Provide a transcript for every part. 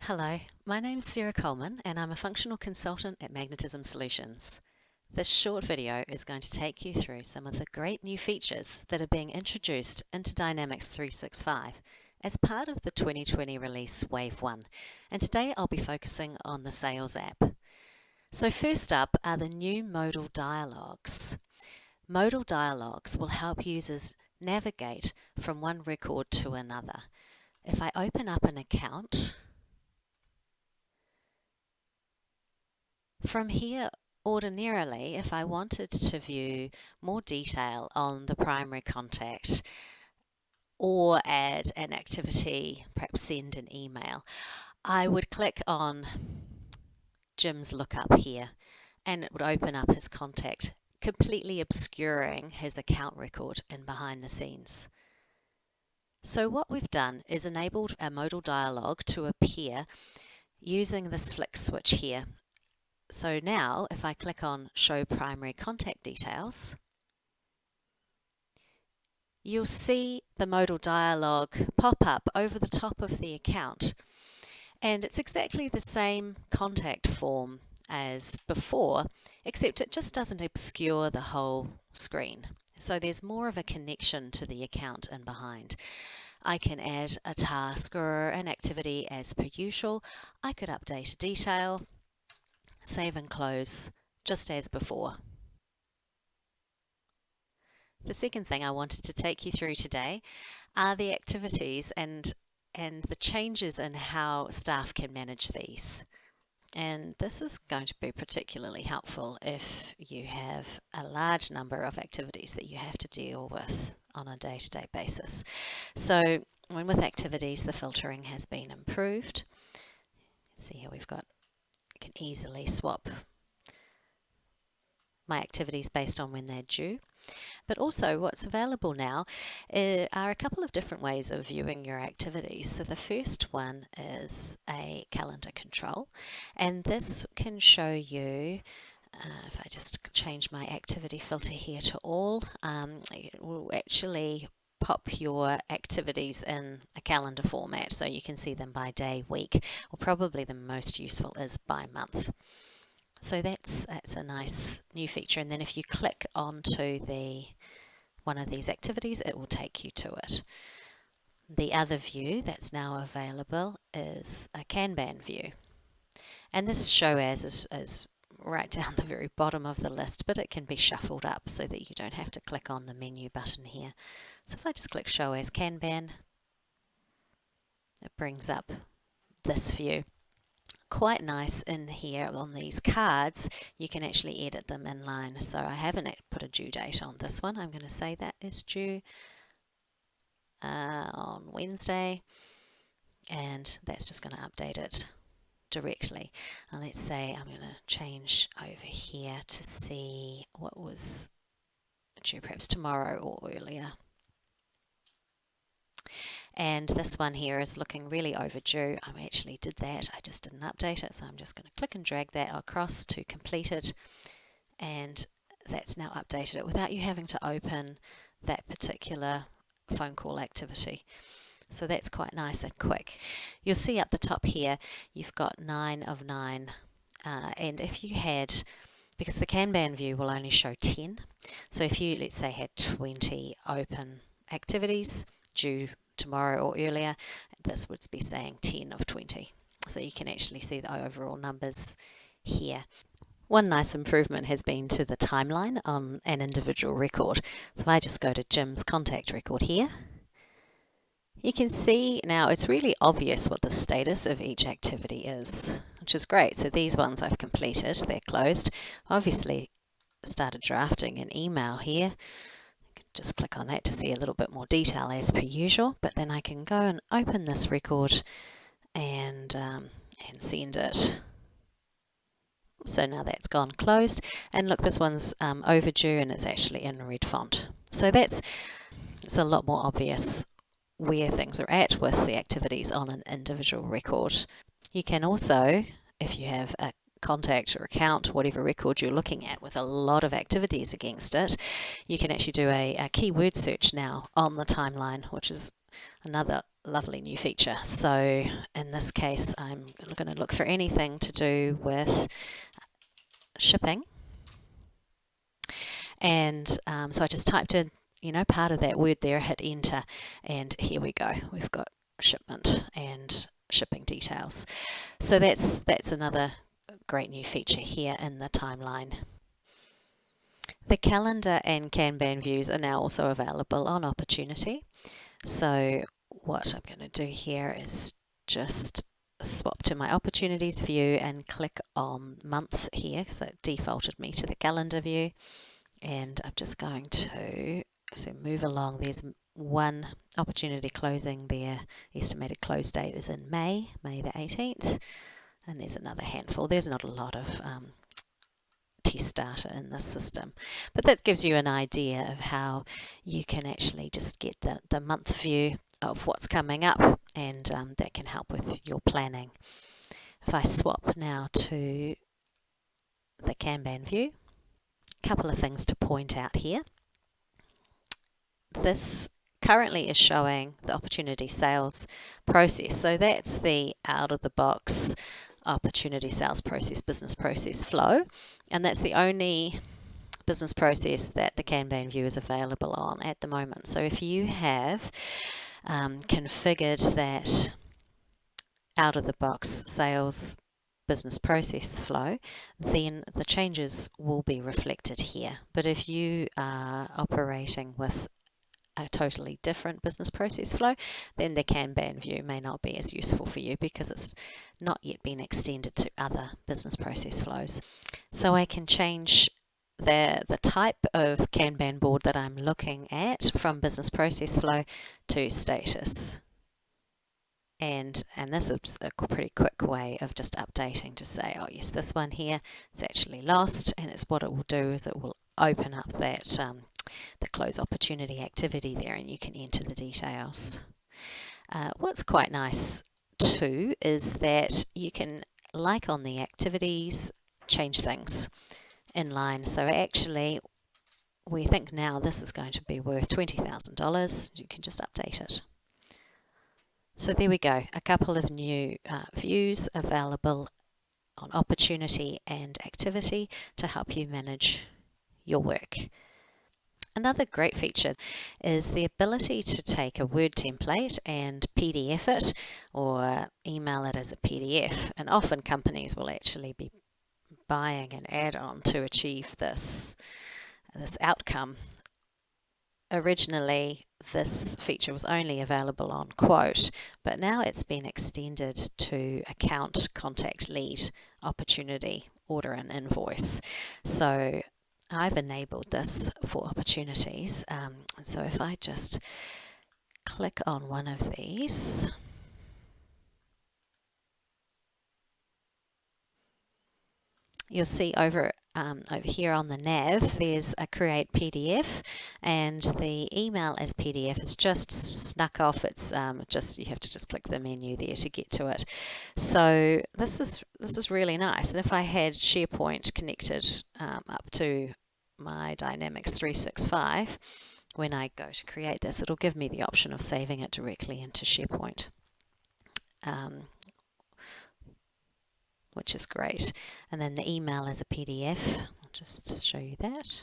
Hello, my name's Sarah Coleman and I'm a functional consultant at Magnetism Solutions. This short video is going to take you through some of the great new features that are being introduced into Dynamics 365 as part of the 2020 release Wave 1, and today I'll be focusing on the Sales app. So first up are the new Modal Dialogs. Modal Dialogs will help users navigate from one record to another. If I open up an account, from here, ordinarily, if I wanted to view more detail on the primary contact or add an activity, perhaps send an email, I would click on Jim's lookup here and it would open up his contact, completely obscuring his account record in behind the scenes. So what we've done is enabled a modal dialog to appear using this flick switch here. So now, if I click on Show Primary Contact Details, you'll see the modal dialog pop up over the top of the account. And it's exactly the same contact form as before, except it just doesn't obscure the whole screen. So there's more of a connection to the account in behind. I can add a task or an activity as per usual. I could update a detail, save and close, just as before. The second thing I wanted to take you through today are the activities and the changes in how staff can manage these. And this is going to be particularly helpful if you have a large number of activities that you have to deal with on a day-to-day basis. So with activities, the filtering has been improved. See here we've got, I can easily swap my activities based on when they're due. But also what's available now are a couple of different ways of viewing your activities. So the first one is a calendar control, and this can show you, if I just change my activity filter here to all, it will actually pop your activities in a calendar format so you can see them by day, week, or probably the most useful is by month. So that's a nice new feature, and then if you click onto one of these activities, it will take you to it. The other view that's now available is a Kanban view, and this show as is right down the very bottom of the list, but it can be shuffled up so that you don't have to click on the menu button here. So if I just click Show as Kanban, it brings up this view. Quite nice in here on these cards, you can actually edit them in line. So I haven't put a due date on this one. I'm going to say that is due on Wednesday, and that's just going to update it directly. And let's say I'm going to change over here to see what was due perhaps tomorrow or earlier. And this one here is looking really overdue. I actually did that, I just didn't update it, so I'm just going to click and drag that across to complete it, and that's now updated it without you having to open that particular phone call activity. So that's quite nice and quick. You'll see up the top here you've got 9 of 9, and if you had, because the Kanban view will only show 10, so if you, let's say, had 20 open activities due tomorrow or earlier, this would be saying 10 of 20. So you can actually see the overall numbers here. One nice improvement has been to the timeline on an individual record. So if I just go to Jim's contact record here, you can see now it's really obvious what the status of each activity is, which is great. So these ones I've completed, they're closed. Obviously started drafting an email here. Just click on that to see a little bit more detail as per usual, but then I can go and open this record and send it. So now that's gone closed, and look, this one's overdue and it's actually in red font. So it's a lot more obvious where things are at with the activities on an individual record. You can also, if you have a contact or account, whatever record you're looking at with a lot of activities against it, you can actually do a keyword search now on the timeline, which is another lovely new feature. So in this case, I'm going to look for anything to do with shipping. And so I just typed in, part of that word there, hit enter, and here we go. We've got shipment and shipping details. So that's another great new feature here in the timeline. The calendar and Kanban views are now also available on Opportunity. So what I'm going to do here is just swap to my Opportunities view and click on month here, because it defaulted me to the calendar view. And I'm just going to move along. There's one opportunity closing there. Estimated close date is in May the 18th. And there's another handful. There's not a lot of test data in this system. But that gives you an idea of how you can actually just get the month view of what's coming up, and that can help with your planning. If I swap now to the Kanban view, couple of things to point out here. This currently is showing the opportunity sales process. So that's the out-of-the-box opportunity sales process, business process flow. And that's the only business process that the Kanban view is available on at the moment. So if you have configured that out-of-the-box sales business process flow, then the changes will be reflected here. But if you are operating with a totally different business process flow, then the Kanban view may not be as useful for you because it's not yet been extended to other business process flows. So I can change the type of Kanban board that I'm looking at from business process flow to status. And this is a pretty quick way of just updating to say, oh yes, this one here is actually lost, and it's what it will do is it will open up that the close opportunity activity there, and you can enter the details. What's quite nice too is that you can, like on the activities, change things in line. So actually, we think now this is going to be worth $20,000. You can just update it. So there we go, a couple of new views available on opportunity and activity to help you manage your work. Another great feature is the ability to take a Word template and PDF it or email it as a PDF. And often companies will actually be buying an add-on to achieve this outcome. Originally, this feature was only available on Quote, but now it's been extended to account, contact, lead, opportunity, order, and invoice. So I've enabled this for opportunities. So if I just click on one of these, you'll see over here on the nav, there's a create PDF, and the email as PDF is just snuck off. It's you have to just click the menu there to get to it. So this is really nice. And if I had SharePoint connected up to my Dynamics 365, when I go to create this, it'll give me the option of saving it directly into SharePoint. Which is great. And then the email is a PDF. I'll just show you that.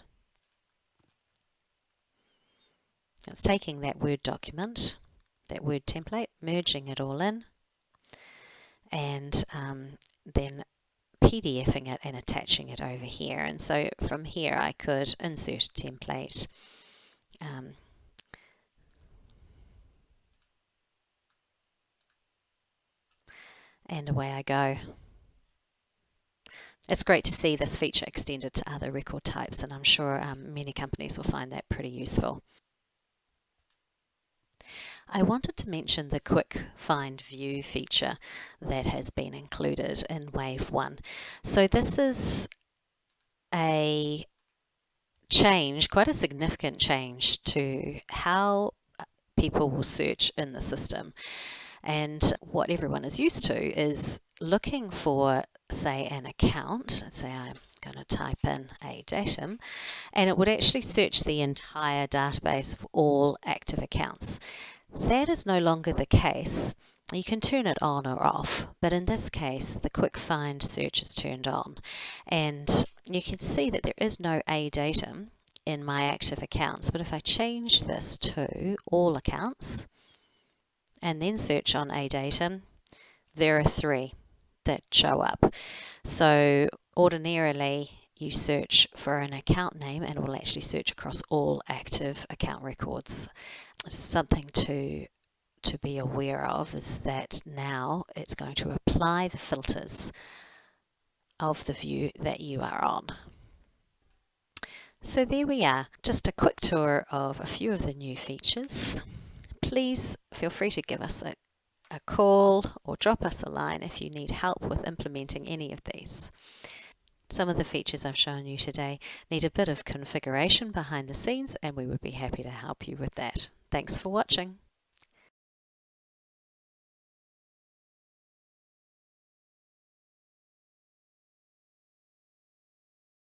It's taking that Word document, that Word template, merging it all in, and then PDFing it and attaching it over here. And so from here I could insert a template, and away I go. It's great to see this feature extended to other record types, and I'm sure many companies will find that pretty useful. I wanted to mention the Quick Find View feature that has been included in Wave 1. So this is a change, quite a significant change to how people will search in the system. And what everyone is used to is looking for, say, an account. Say I'm going to type in a datum, and it would actually search the entire database of all active accounts. That is no longer the case. You can turn it on or off, but in this case, the quick find search is turned on. And you can see that there is no A datum in my active accounts, but if I change this to all accounts and then search on A datum, there are 3 that show up. So ordinarily, you search for an account name and it will actually search across all active account records. Something to be aware of is that now it's going to apply the filters of the view that you are on. So there we are, just a quick tour of a few of the new features. Please feel free to give us a call or drop us a line if you need help with implementing any of these. Some of the features I've shown you today need a bit of configuration behind the scenes, and we would be happy to help you with that. Thanks for watching.